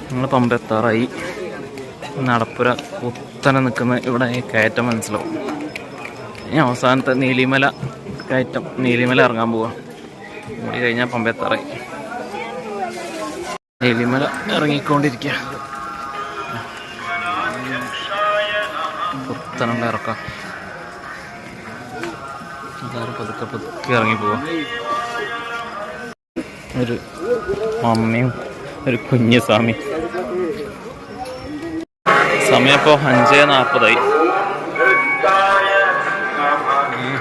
നമ്മൾ പമ്പെത്താറായി. നടപ്പുര കുത്തനെ നിൽക്കുന്ന ഇവിടെ കയറ്റം മനസ്സിലാവും. ഇനി അവസാനത്തെ നീലിമല കയറ്റം, നീലിമല ഇറങ്ങാൻ പോവാം. കൂടി കഴിഞ്ഞാൽ പമ്പെത്താറായി. നീലിമല ഇറങ്ങിക്കൊണ്ടിരിക്കുക. കുത്തനുള്ള ഇറക്കാം. അതായത് പതുക്കെ പതുക്കെ ഇറങ്ങി പോവാം. ഒരു അമ്മയും ഒരു കുഞ്ഞു സ്വാമി. സമയം ഇപ്പോൾ 5:40.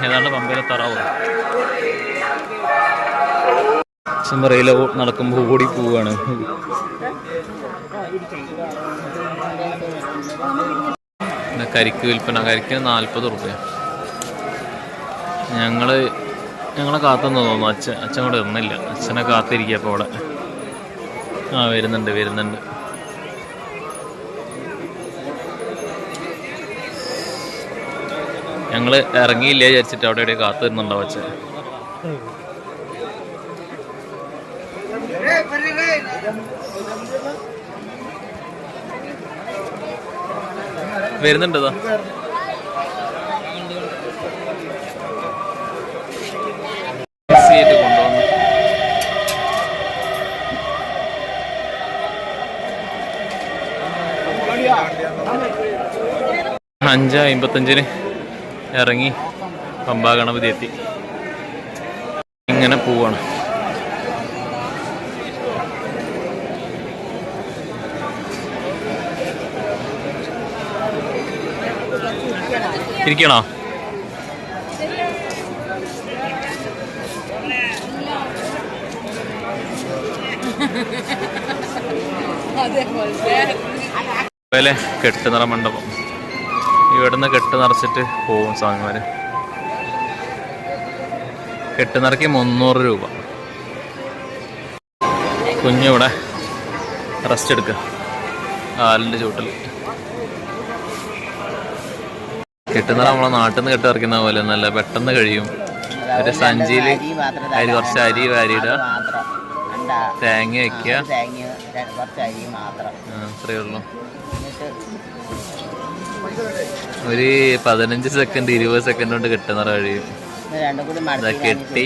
ഏതാണ്ട് പമ്പയിലെത്താറാവും. ചെമ്പറയില നടക്കുമ്പോൾ ഓടി പോവുകയാണ്. കരിക്ക് വിൽപ്പന. കരിക്കിന് 40 റുപ്യ. ഞങ്ങളെ കാത്തുനിന്ന് തോന്നുന്നു. അച്ഛൻ കൂടെ ഇറന്നില്ല. അച്ഛനെ കാത്തിരിക്കുക. അപ്പോൾ അവിടെ വരുന്നുണ്ട്. ഞങ്ങൾ ഇറങ്ങിയില്ല വിചാരിച്ചിട്ട് അവിടെ എവിടെ കാത്തു വരുന്നുണ്ടാവും അച്ഛൻ. വരുന്നുണ്ടോ? കൊണ്ടുവന്നു. 5:55 ഇറങ്ങി പമ്പാ ഗണപതി എത്തി. ഇങ്ങനെ പോവാണ്. ഇരിക്കണോ? അതുപോലെ കെട്ടുനിറ മണ്ഡപം. ഇവിടുന്ന് കെട്ട് നിറച്ചിട്ട് പോവും സ്വാമിമാര്. കെട്ടുനിറയ്ക്ക് 300 രൂപ. കുഞ്ഞിവിടെ റെസ്റ്റ് എടുക്കുക കാലിൻ്റെ ചൂട്ടിൽ. കെട്ടുനിറ നമ്മളെ നാട്ടിൽ നിന്ന് കെട്ട് നിറയ്ക്കുന്ന പോലെ നല്ല പെട്ടെന്ന് കഴിയും. ഒരു സഞ്ചിയിൽ കുറച്ച് അരി വാരിയിടുക, തേങ്ങ വയ്ക്കുക, അത്രയേ ഉള്ളൂ. ഒരു 15 സെക്കൻഡ് 20 സെക്കൻഡ് കൊണ്ട് കെട്ടുനിറ കഴിയും. കെട്ടി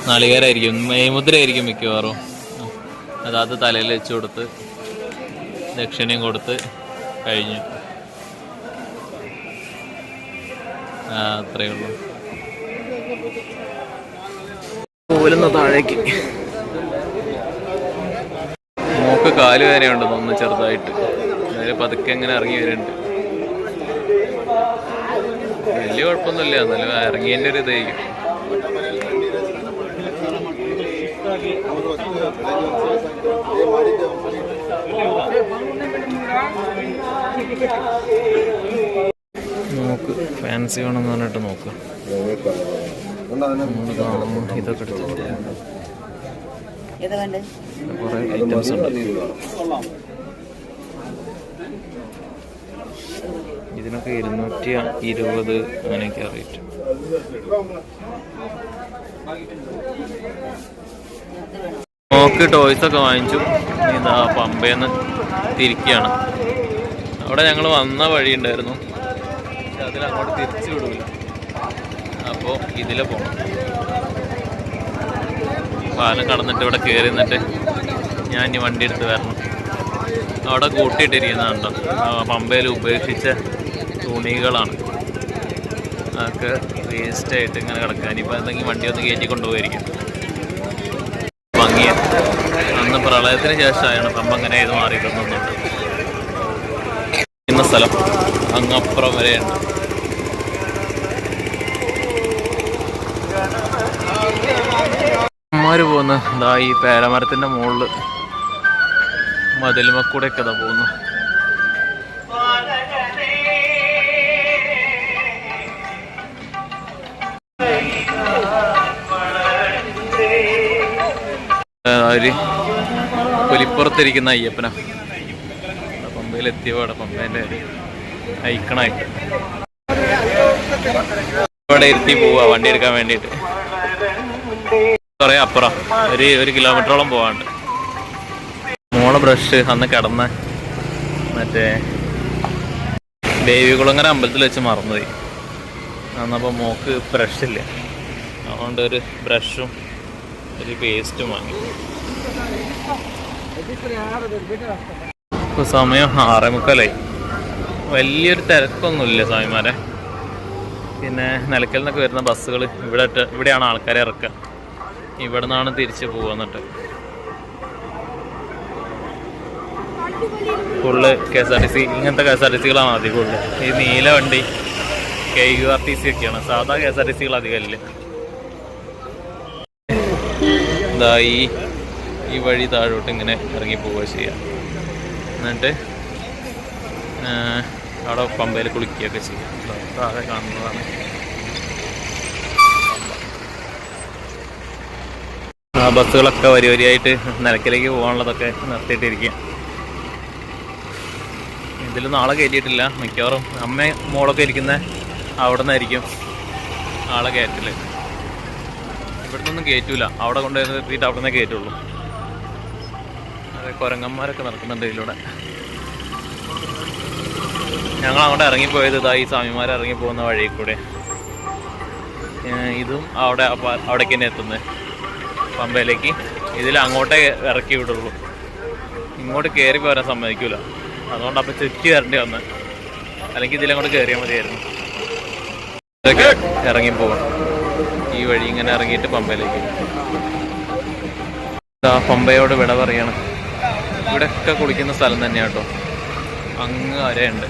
നാളികേരായിരിക്കും, മുദ്രയായിരിക്കും മിക്കവാറും. അതാത് തലയിൽ വെച്ച് കൊടുത്ത് ദക്ഷിണയും കൊടുത്ത് കഴിഞ്ഞു. അത്രയേ ഉള്ളൂ. പോലുന്ന താഴേക്ക് മോക്ക് കാല് വേദനയുണ്ട് തോന്നുന്നു ചെറുതായിട്ട്. അതിൽ പതുക്കെ എങ്ങനെ ഇറങ്ങി വരുന്നുണ്ട്. വലിയ കുഴപ്പമൊന്നുമില്ല, എന്നാലും ഇറങ്ങിയതിൻ്റെ ഒരു ഇതായിരിക്കും. നോക്ക് ഫാൻസി വേണമെന്ന് പറഞ്ഞിട്ട് നോക്ക്. ഇതൊക്കെ എടുത്തിട്ട് കുറേ ഐറ്റംസ് ഉണ്ട്. ഇതിനൊക്കെ 220 അങ്ങനെയൊക്കെയാണ് റേറ്റ്. മോക്ക് ടോയ്സൊക്കെ വാങ്ങിച്ചു. ഇതാ പമ്പേന്ന് തിരിക്കുകയാണ്. അവിടെ ഞങ്ങൾ വന്ന വഴി ഉണ്ടായിരുന്നു, അതിലങ്ങോട്ട് തിരിച്ചു വിടൂല. അപ്പോൾ ഇതിലെ പോകണം. പാലം കടന്നിട്ട് ഇവിടെ കയറി നിന്നിട്ട് ഞാൻ ഇനി വണ്ടി എടുത്ത് വരണം. അവിടെ കൂട്ടിയിട്ടിരിക്കുന്നതുണ്ടോ പമ്പയിൽ ഉപേക്ഷിച്ച തുണികളാണ്. അതൊക്കെ വേസ്റ്റായിട്ട് ഇങ്ങനെ കിടക്കാൻ. ഇനിയിപ്പോൾ എന്തെങ്കിലും വണ്ടി ഒന്ന് കയറ്റി കൊണ്ടുപോയിരിക്കും. ഭംഗിയ അന്ന് പ്രളയത്തിന് ശേഷമായാണ് പമ്പ അങ്ങനെ ഇത് മാറിയിട്ടുണ്ടെന്നുണ്ട്. ഇന്ന സ്ഥലം അങ്ങപ്പുറം വരെയുണ്ട്. അമ്മമാര് പോകുന്നു. ഇതാ ഈ പേരമരത്തിൻ്റെ മുകളിൽ മതിലുമക്കൂടെയൊക്കെ ഇതാ പോകുന്നു. ഇപ്പുറത്തിരിക്കുന്ന അയ്യപ്പന പമ്പയിൽ എത്തിയപാടെ പമ്പേൻ്റെ ഐക്കണായിട്ട് ഇവിടെ ഇരുത്തി പോവാ വണ്ടി എടുക്കാൻ വേണ്ടിയിട്ട്. കുറേ അപ്പുറം ഒരു കിലോമീറ്ററോളം പോവാണ്ട്. മോളെ ബ്രഷ് അന്ന് കിടന്ന മറ്റേ ദേവികുളങ്ങര അമ്പലത്തിൽ വെച്ച് മറന്നുപോയി. അന്നപ്പോൾ മോക്ക് ബ്രഷില്ല, അതുകൊണ്ട് ഒരു ബ്രഷും ഒരു പേസ്റ്റും വാങ്ങി. ഇപ്പോൾ സമയം 6:45. വലിയൊരു തിരക്കൊന്നുമില്ല സ്വാമിമാരെ. പിന്നെ നിലയ്ക്കൽ നിന്നൊക്കെ വരുന്ന ബസ്സുകൾ ഇവിടെയാണ് ആൾക്കാരെ ഇറക്കുക. ഇവിടെ നിന്നാണ് തിരിച്ച് പോകുന്നിട്ട്. ഫുള്ള് KSRTC, ഇങ്ങനത്തെ KSRTCകളാണ് അധികം ഉള്ളത്. ഈ നീല വണ്ടി KURTC ഒക്കെയാണ്, സാധാ KSRTCകൾ അധികമില്ല. ഇതാ ഈ വഴി താഴോട്ട് ഇങ്ങനെ ഇറങ്ങി പോവുക ചെയ്യാം. എന്നിട്ട് അവിടെ പമ്പയിൽ കുളിക്കുകയൊക്കെ ചെയ്യാം. താഴെ കാണുന്നതാണ്. ആ ബസ്സുകളൊക്കെ വരിയായിട്ട് നിലയ്ക്കലേക്ക് പോകാനുള്ളതൊക്കെ നിർത്തിയിട്ടിരിക്കുക. ഇതിൽ നാളെ കയറ്റിയിട്ടില്ല. മിക്കവാറും അമ്മയും മോളൊക്കെ ഇരിക്കുന്ന അവിടെ നിന്നായിരിക്കും ആളെ കയറ്റില്ല. ഇവിടെ നിന്നൊന്നും കയറ്റൂല, അവിടെ കൊണ്ടുവന്ന് എത്തിയിട്ട് അവിടെ നിന്നേ കയറ്റുള്ളൂ. അതെ, കുരങ്ങന്മാരൊക്കെ നടക്കുന്നുണ്ട് ഇതിലൂടെ. ഞങ്ങൾ അങ്ങോട്ട് ഇറങ്ങിപ്പോയത് ഇതാ ഈ സ്വാമിമാർ ഇറങ്ങി പോകുന്ന വഴി കൂടെ. ഇതും അവിടേക്ക് തന്നെ എത്തുന്നത്, പമ്പയിലേക്ക്. ഇതിൽ അങ്ങോട്ടേ ഇറക്കി വിടുള്ളൂ, ഇങ്ങോട്ട് കയറി പോരാൻ സമ്മതിക്കൂല. അതുകൊണ്ട് അപ്പം ചുറ്റി വരേണ്ടി വന്ന്, അല്ലെങ്കിൽ ഇതിലങ്ങോട്ട് കയറിയാൽ മതിയായിരുന്നു. ഇതൊക്കെ ഇറങ്ങിപ്പോകും ഈ വഴി, ഇങ്ങനെ ഇറങ്ങിയിട്ട് പമ്പയിലേക്ക്. പമ്പയോട് വിട പറയാണ്. ഇവിടെയൊക്കെ കുളിക്കുന്ന സ്ഥലം തന്നെയാണ് കേട്ടോ. അങ്ങ് വരെയുണ്ട്.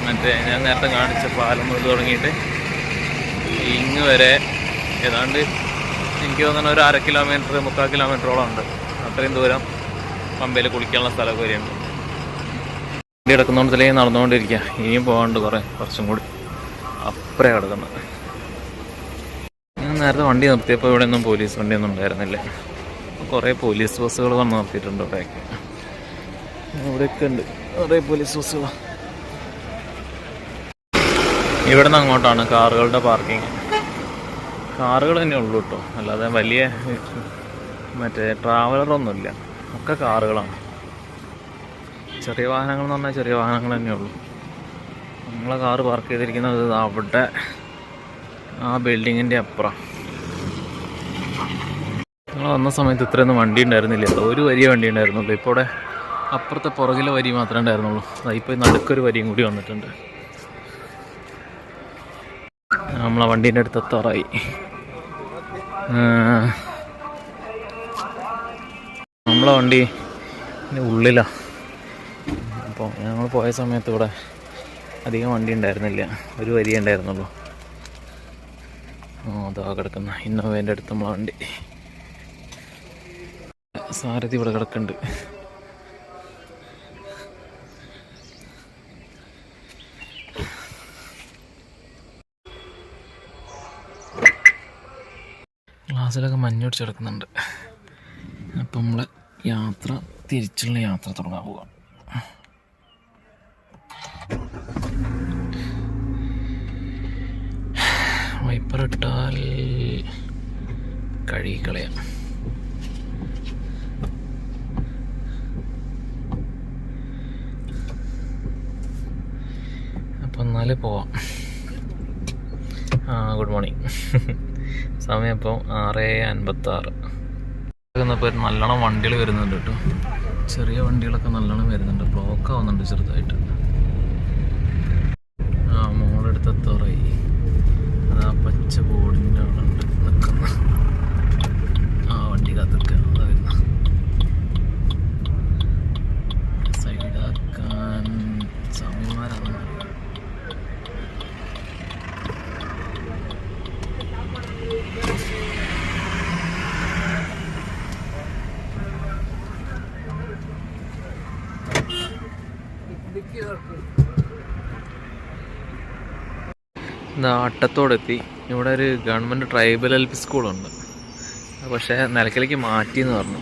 മറ്റേ ഞാൻ നേരത്തെ കാണിച്ച പാലം മുതൽ തുടങ്ങിയിട്ട് ഇങ്ങ് വരെ ഏതാണ്ട് എനിക്ക് തോന്നുന്ന ഒരു 1/2 കിലോമീറ്റർ 3/4 കിലോമീറ്ററോളം ഉണ്ട്. അത്രയും ദൂരം പമ്പയിൽ കുളിക്കാനുള്ള സ്ഥലമൊക്കെ വരെയുണ്ട്. വണ്ടി കിടക്കുന്നോണ്ടത്തിലേക്ക് നടന്നുകൊണ്ടിരിക്കുക. ഇനിയും പോകാണ്ട് കുറച്ചും കൂടി അപ്പുറേ കിടക്കുന്നത്. ഞാൻ നേരത്തെ വണ്ടി നിർത്തിയപ്പോൾ ഇവിടെ ഒന്നും പോലീസ് വണ്ടിയൊന്നും ഉണ്ടായിരുന്നില്ല. കുറേ പോലീസ് ബസ്സുകൾ വന്ന് നിർത്തിയിട്ടുണ്ട് ഇവിടെയൊക്കെ. ഇവിടെയൊക്കെ ഉണ്ട് കുറേ പോലീസ് ബസ്സുകൾ. ഇവിടെ നിന്ന് അങ്ങോട്ടാണ് കാറുകളുടെ പാർക്കിങ്. കാറുകൾ തന്നെ ഉള്ളൂ കേട്ടോ, അല്ലാതെ വലിയ മറ്റേ ട്രാവലറൊന്നുമില്ല, ഒക്കെ കാറുകളാണ്. ചെറിയ വാഹനങ്ങൾ എന്ന് പറഞ്ഞാൽ ചെറിയ വാഹനങ്ങൾ തന്നെ ഉള്ളൂ. നമ്മളെ കാറ് പാർക്ക് ചെയ്തിരിക്കുന്നത് അവിടെ ആ ബിൽഡിങ്ങിൻ്റെ അപ്പുറം. ഞങ്ങൾ വന്ന സമയത്ത് ഇത്രയൊന്നും വണ്ടി ഉണ്ടായിരുന്നില്ല, ഒരു വരിയ വണ്ടി ഉണ്ടായിരുന്നുള്ളൂ. ഇപ്പോൾ ഇവിടെ അപ്പുറത്തെ പുറകിലെ വരി മാത്രമേ ഉണ്ടായിരുന്നുള്ളൂ. ഇപ്പോൾ നടുക്കൊരു വരിയും കൂടി വന്നിട്ടുണ്ട്. നമ്മളെ വണ്ടീൻ്റെ അടുത്ത് എത്താറായി. നമ്മളെ വണ്ടി ഉള്ളിലാണ്. അപ്പോൾ ഞങ്ങൾ പോയ സമയത്ത് ഇവിടെ അധികം വണ്ടി ഉണ്ടായിരുന്നില്ല, ഒരു വരിയേ ഉണ്ടായിരുന്നുള്ളൂ. അതാ കിടക്കുന്ന ഇന്നോവേൻ്റെ അടുത്ത് നമ്മളെ വണ്ടി. സാരഥി ഇവിടെ കിടക്കുന്നുണ്ട്. ഗ്ലാസ്സിലൊക്കെ മഞ്ഞൊടിച്ച് കിടക്കുന്നുണ്ട്. അപ്പം നമ്മളെ തിരിച്ചുള്ള യാത്ര തുടങ്ങാൻ പോകാം. വൈപ്പറിട്ടാൽ കഴുകിക്കളയാം. അപ്പം എന്നാലേ പോവാം. Good morning. സമയം ഇപ്പോൾ 6:56. ഇപ്പോൾ നല്ലോണം വണ്ടികൾ വരുന്നുണ്ട് കേട്ടോ. ചെറിയ വണ്ടികളൊക്കെ നല്ലോണം വരുന്നുണ്ട്. ബ്ലോക്ക് ആവുന്നുണ്ട് ചെറുതായിട്ട്. മോളെടുത്ത് എത്താറായി. അതാ പച്ച ബോർഡിൻ്റെ അവിടെ ഉണ്ട് നിൽക്കുന്ന വണ്ടി കാത്തിരിക്കുക. അതാ വരുന്ന സൈഡാക്കാൻ സമയമാരാണ്. അട്ടത്തോടെത്തി. ഇവിടെ ഒരു ഗവൺമെൻറ് ട്രൈബൽ LP സ്കൂളുണ്ട്, പക്ഷേ നിലയ്ക്കലേക്ക് മാറ്റിയെന്ന് പറഞ്ഞു.